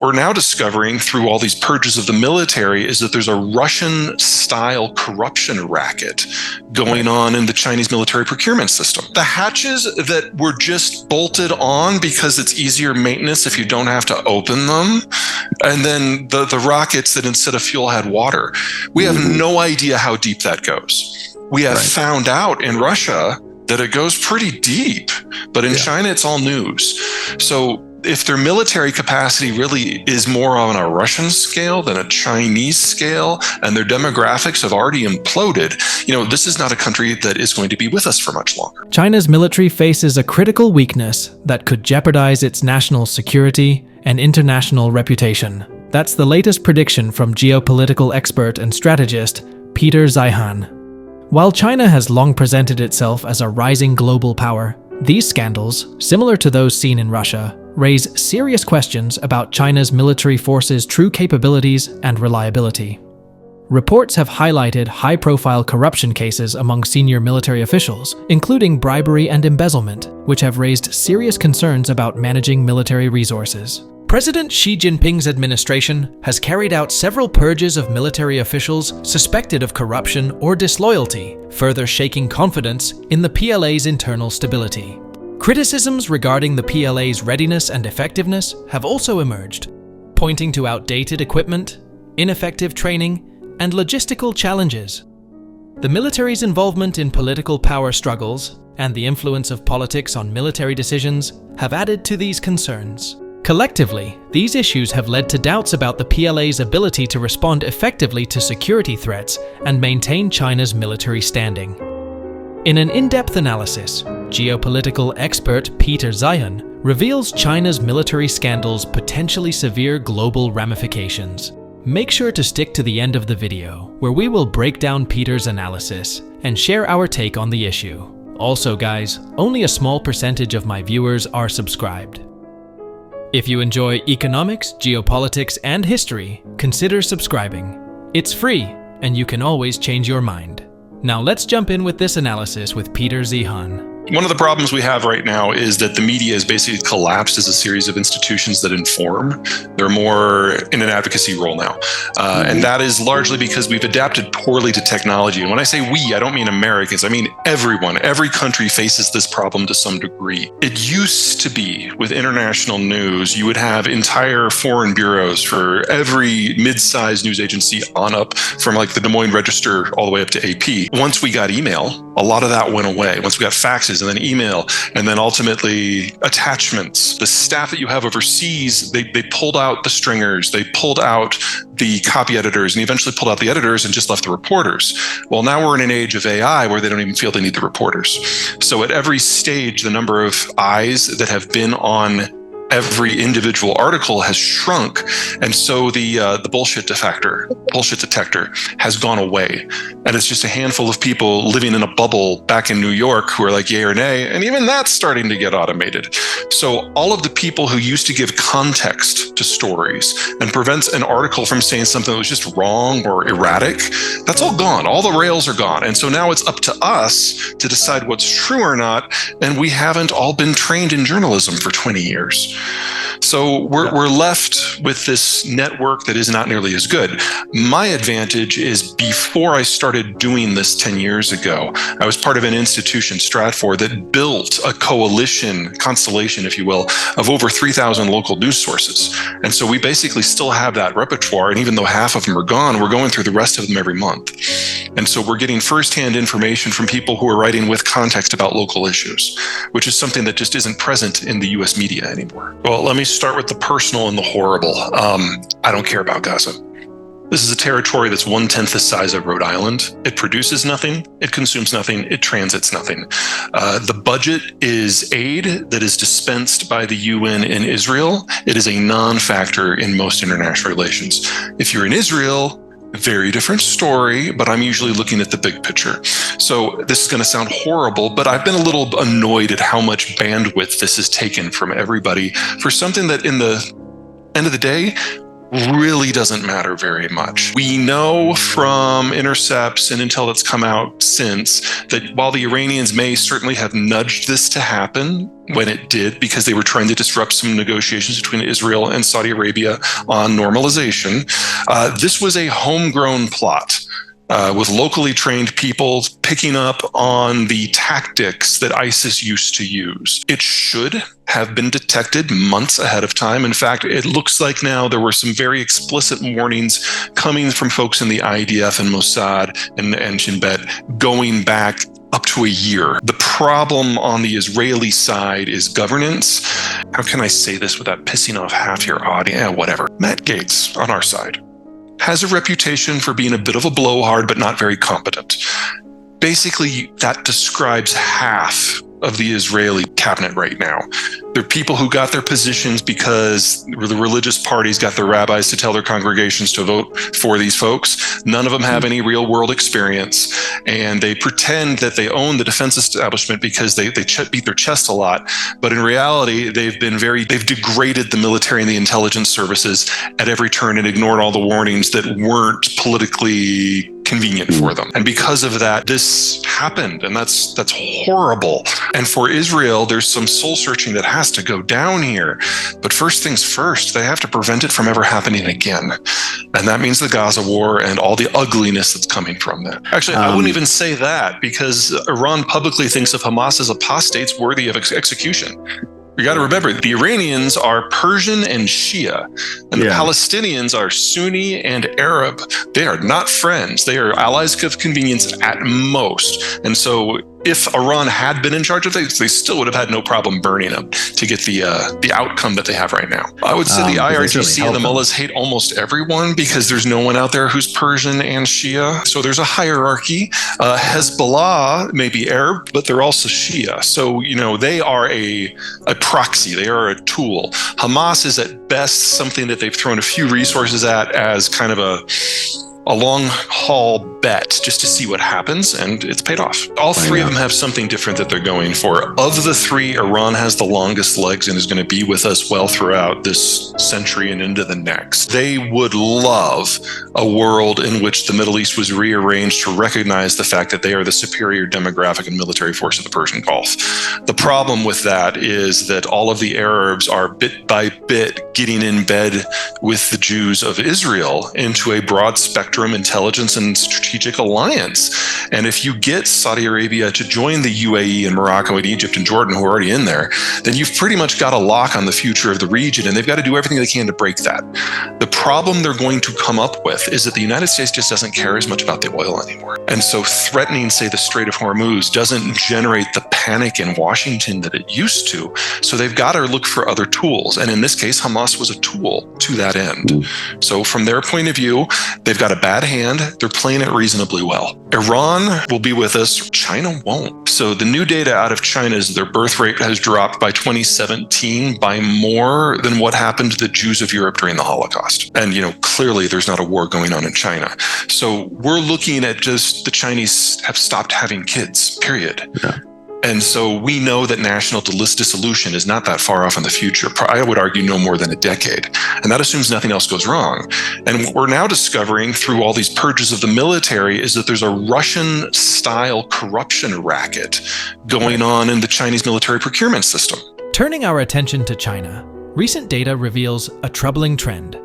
we're now discovering through all these purges of the military is that there's a Russian-style corruption racket going on in the Chinese military procurement system. The hatches that were just bolted on because it's easier maintenance if you don't have to open them, and then the rockets that instead of fuel had water. We have no idea how deep that goes. We have found out in Russia that it goes pretty deep, but in China it's all news. So if their military capacity really is more on a Russian scale than a Chinese scale, and their demographics have already imploded, this is not a country that is going to be with us for much longer. China's military faces a critical weakness that could jeopardize its national security and international reputation. That's the latest prediction from geopolitical expert and strategist Peter Zyyhan. While China has long presented itself as a rising global power, these scandals, similar to those seen in Russia, raise serious questions about China's military forces' true capabilities and reliability. Reports have highlighted high-profile corruption cases among senior military officials, including bribery and embezzlement, which have raised serious concerns about managing military resources. President Xi Jinping's administration has carried out several purges of military officials suspected of corruption or disloyalty, further shaking confidence in the PLA's internal stability. Criticisms regarding the PLA's readiness and effectiveness have also emerged, pointing to outdated equipment, ineffective training, and logistical challenges. The military's involvement in political power struggles and the influence of politics on military decisions have added to these concerns. Collectively, these issues have led to doubts about the PLA's ability to respond effectively to security threats and maintain China's military standing. In an in-depth analysis, geopolitical expert Peter Zyyhan reveals China's military scandals' potentially severe global ramifications. Make sure to stick to the end of the video, where we will break down Peter's analysis and share our take on the issue. Also guys, only a small percentage of my viewers are subscribed. If you enjoy economics, geopolitics, and history, consider subscribing. It's free, and you can always change your mind. Now let's jump in with this analysis with Peter Zyyhan. One of the problems we have right now is that the media has basically collapsed as a series of institutions that inform. They're more in an advocacy role now. And that is largely because we've adapted poorly to technology. And when I say we, I don't mean Americans. I mean everyone. Every country faces this problem to some degree. It used to be with international news, you would have entire foreign bureaus for every mid-sized news agency on up, from like the Des Moines Register all the way up to AP. Once we got email, a lot of that went away. Once we got faxes and then email, and then ultimately attachments. The staff that you have overseas, they pulled out the stringers, they pulled out the copy editors, and eventually pulled out the editors and just left the reporters. Well, now we're in an age of AI where they don't even feel they need the reporters. So at every stage, the number of eyes that have been on every individual article has shrunk, and so the bullshit detector has gone away, and it's just a handful of people living in a bubble back in New York who are like yay or nay, and even that's starting to get automated. So all of the people who used to give context to stories and prevents an article from saying something that was just wrong or erratic, that's all gone. All the rails are gone, and so now it's up to us to decide what's true or not, and we haven't all been trained in journalism for 20 years. So we're left with this network that is not nearly as good. My advantage is before I started doing this 10 years ago, I was part of an institution, Stratfor, that built a constellation, if you will, of over 3,000 local news sources. And so we basically still have that repertoire. And even though half of them are gone, we're going through the rest of them every month. And so we're getting firsthand information from people who are writing with context about local issues, which is something that just isn't present in the US media anymore. Well, let me start with the personal and the horrible. I don't care about Gaza. This is a territory that's 1/10 the size of Rhode Island. It produces nothing, it consumes nothing, it transits nothing. The budget is aid that is dispensed by the UN in Israel. It is a non-factor in most international relations. If you're in Israel, very different story, but I'm usually looking at the big picture. So this is going to sound horrible, but I've been a little annoyed at how much bandwidth this has taken from everybody for something that in the end of the day, really doesn't matter very much. We know from intercepts and intel that's come out since that while the Iranians may certainly have nudged this to happen when it did, because they were trying to disrupt some negotiations between Israel and Saudi Arabia on normalization, this was a homegrown plot. With locally trained people picking up on the tactics that ISIS used to use. It should have been detected months ahead of time. In fact, it looks like now there were some very explicit warnings coming from folks in the IDF and Mossad and Shin Bet going back up to a year. The problem on the Israeli side is governance. How can I say this without pissing off half your audience? Whatever. Matt Gaetz on our side has a reputation for being a bit of a blowhard, but not very competent. Basically, that describes half of the Israeli cabinet right now. They're people who got their positions because the religious parties got their rabbis to tell their congregations to vote for these folks. None of them have any real world experience, and they pretend that they own the defense establishment because they beat their chest a lot. But in reality, they've degraded the military and the intelligence services at every turn and ignored all the warnings that weren't politically convenient for them. And because of that, this happened, and that's horrible. And for Israel, there's some soul searching that has to go down here. But first things first, they have to prevent it from ever happening again. And that means the Gaza war and all the ugliness that's coming from that. Actually, I wouldn't even say that, because Iran publicly thinks of Hamas as apostates worthy of execution. You got to remember, the Iranians are Persian and Shia, and the Palestinians are Sunni and Arab. They are not friends. They are allies of convenience at most. And so if Iran had been in charge of things, they still would have had no problem burning them to get the outcome that they have right now. I would say the IRGC and the mullahs hate almost everyone because there's no one out there who's Persian and Shia. So there's a hierarchy. Hezbollah may be Arab, but they're also Shia. So, they are a proxy. They are a tool. Hamas is at best something that they've thrown a few resources at as kind of a long haul bet just to see what happens, and it's paid off. All three of them have something different that they're going for. Of the three, Iran has the longest legs and is going to be with us well throughout this century and into the next. They would love a world in which the Middle East was rearranged to recognize the fact that they are the superior demographic and military force of the Persian Gulf. The problem with that is that all of the Arabs are bit by bit getting in bed with the Jews of Israel into a broad spectrum intelligence and strategic alliance. And if you get Saudi Arabia to join the UAE and Morocco and Egypt and Jordan, who are already in there, then you've pretty much got a lock on the future of the region, and they've got to do everything they can to break that. The problem they're going to come up with is that the United States just doesn't care as much about the oil anymore. And so threatening, say, the Strait of Hormuz doesn't generate the panic in Washington that it used to. So they've got to look for other tools. And in this case, Hamas was a tool to that end. So from their point of view, they've got a bad hand. They're playing it reasonably well. Iran will be with us. China won't. So the new data out of China is their birth rate has dropped by 2017 by more than what happened to the Jews of Europe during the Holocaust. And, clearly there's not a war going on in China. So we're looking at just the Chinese have stopped having kids, period. Yeah. And so we know that national dissolution is not that far off in the future. I would argue no more than a decade. And that assumes nothing else goes wrong. And what we're now discovering through all these purges of the military is that there's a Russian-style corruption racket going on in the Chinese military procurement system. Turning our attention to China, recent data reveals a troubling trend.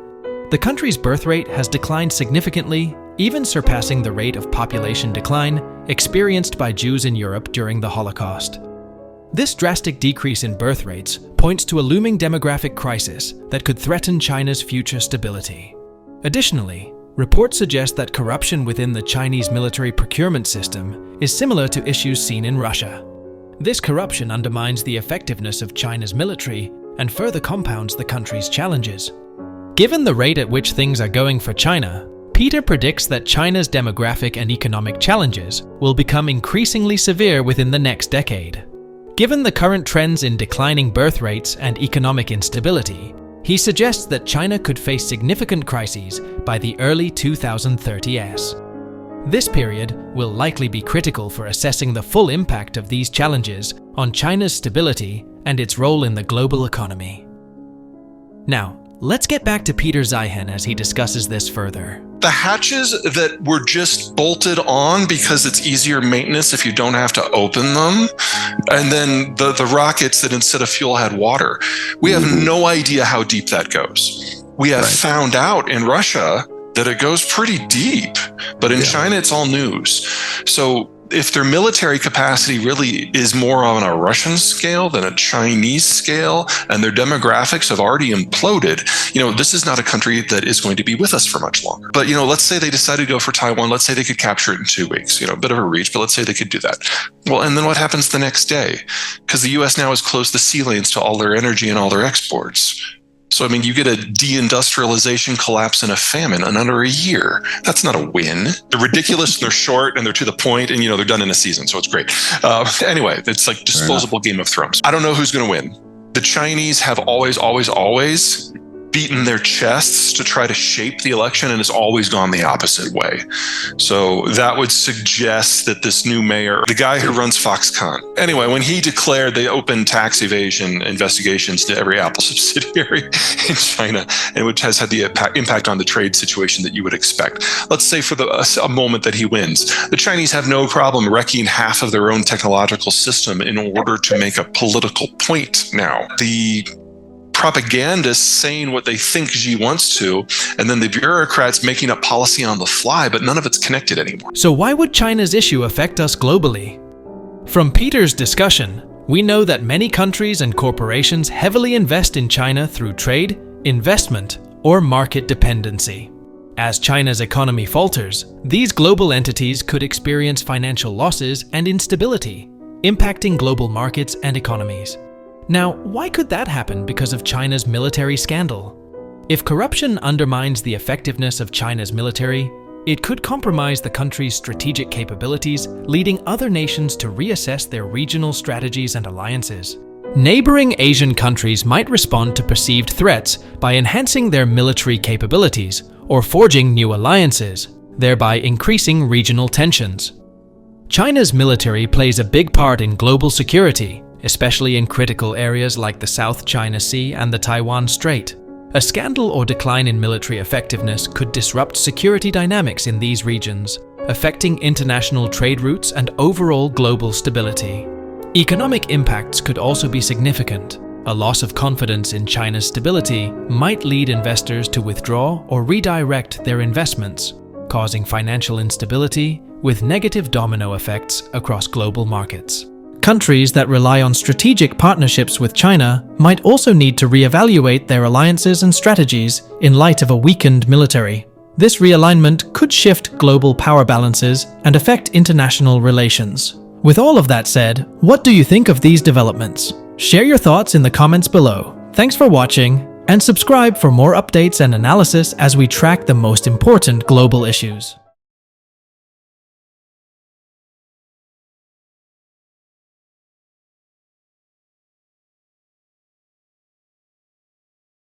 The country's birth rate has declined significantly, even surpassing the rate of population decline experienced by Jews in Europe during the Holocaust. This drastic decrease in birth rates points to a looming demographic crisis that could threaten China's future stability. Additionally, reports suggest that corruption within the Chinese military procurement system is similar to issues seen in Russia. This corruption undermines the effectiveness of China's military and further compounds the country's challenges. Given the rate at which things are going for China, Peter predicts that China's demographic and economic challenges will become increasingly severe within the next decade. Given the current trends in declining birth rates and economic instability, he suggests that China could face significant crises by the early 2030s. This period will likely be critical for assessing the full impact of these challenges on China's stability and its role in the global economy. Now, Let's get back to Peter Zyyhan as he discusses this further. The hatches that were just bolted on because it's easier maintenance if you don't have to open them, and then the rockets that instead of fuel had water, we have no idea how deep that goes. We have found out in Russia that it goes pretty deep, but in China it's all news. So if their military capacity really is more on a Russian scale than a Chinese scale, and their demographics have already imploded, this is not a country that is going to be with us for much longer. But, let's say they decided to go for Taiwan. Let's say they could capture it in 2 weeks, a bit of a reach, but let's say they could do that. Well, and then what happens the next day? Because the US now has closed the sea lanes to all their energy and all their exports. So, you get a deindustrialization collapse and a famine in under a year. That's not a win. They're ridiculous, and they're short, and they're to the point, and, they're done in a season, so it's great. Anyway, it's like disposable Game of Thrones. I don't know who's going to win. The Chinese have always beaten their chests to try to shape the election, and it's always gone the opposite way. So that would suggest that this new mayor, the guy who runs Foxconn, anyway, when he declared they opened tax evasion investigations to every Apple subsidiary in China, and which has had the impact on the trade situation that you would expect. Let's say for a moment that he wins, the Chinese have no problem wrecking half of their own technological system in order to make a political point now. The propagandists saying what they think Xi wants to, and then the bureaucrats making up policy on the fly, but none of it's connected anymore. So why would China's issue affect us globally? From Peter's discussion, we know that many countries and corporations heavily invest in China through trade, investment, or market dependency. As China's economy falters, these global entities could experience financial losses and instability, impacting global markets and economies. Now, why could that happen because of China's military scandal? If corruption undermines the effectiveness of China's military, it could compromise the country's strategic capabilities, leading other nations to reassess their regional strategies and alliances. Neighboring Asian countries might respond to perceived threats by enhancing their military capabilities or forging new alliances, thereby increasing regional tensions. China's military plays a big part in global security, especially in critical areas like the South China Sea and the Taiwan Strait. A scandal or decline in military effectiveness could disrupt security dynamics in these regions, affecting international trade routes and overall global stability. Economic impacts could also be significant. A loss of confidence in China's stability might lead investors to withdraw or redirect their investments, causing financial instability with negative domino effects across global markets. Countries that rely on strategic partnerships with China might also need to reevaluate their alliances and strategies in light of a weakened military. This realignment could shift global power balances and affect international relations. With all of that said, what do you think of these developments? Share your thoughts in the comments below. Thanks for watching, and subscribe for more updates and analysis as we track the most important global issues.